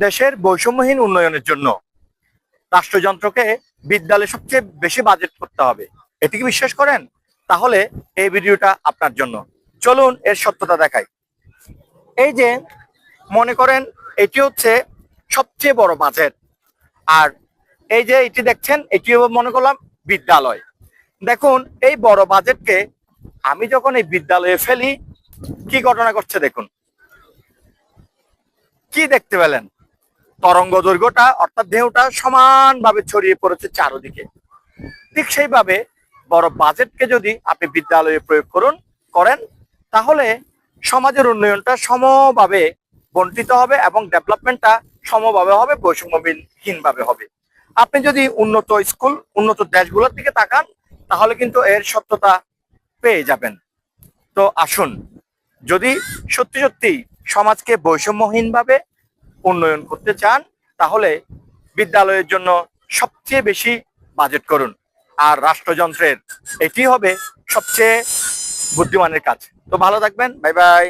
দেশের বৈষম্যহীন উন্নয়নের জন্য রাষ্ট্রযন্ত্রকে বিদ্যালয়ে সবচেয়ে বেশি বাজেট করতে হবে। এটি কি বিশ্বাস করেন? তাহলে এই ভিডিওটা আপনার জন্য। চলুন এর সত্যতা দেখাই। এই যে মনে করেন এটি হচ্ছে সবচেয়ে বড় বাজেট, আর এই যে এটি দেখছেন এটিও মনে করলাম বিদ্যালয়। দেখুন এই বড় বাজেটকে আমি যখন এই বিদ্যালয়ে ফেলি, কি ঘটনা ঘটছে দেখুন। কি দেখতে পেলেন? তরঙ্গ দৈর্ঘ্যটা অর্থাৎ ঢেউটা সমানভাবে ছড়িয়ে পড়েছে চারদিকে। ঠিক সেইভাবে বড় বাজেটকে যদি আপনি বিদ্যালয়ে প্রয়োগ করেন, তাহলে সমাজের উন্নয়নটা সমভাবে বন্টিত হবে এবং ডেভেলপমেন্টটা সমভাবে হবে, বৈষম্যহীনভাবে হবে। আপনি যদি উন্নত স্কুল, উন্নত দেশগুলোর দিকে তাকান, তাহলে কিন্তু এর সত্যতা পেয়ে যাবেন। তো আসুন, যদি সত্যি সত্যি সমাজকে বৈষম্যহীনভাবে উন্নয়ন করতে চান, তাহলে বিদ্যালয়ের জন্য সবচেয়ে বেশি বাজেট করুন। আর রাষ্ট্রযন্ত্রের এটি হবে সবচেয়ে বুদ্ধিমানের কাজ। তো ভালো থাকবেন, বাই বাই।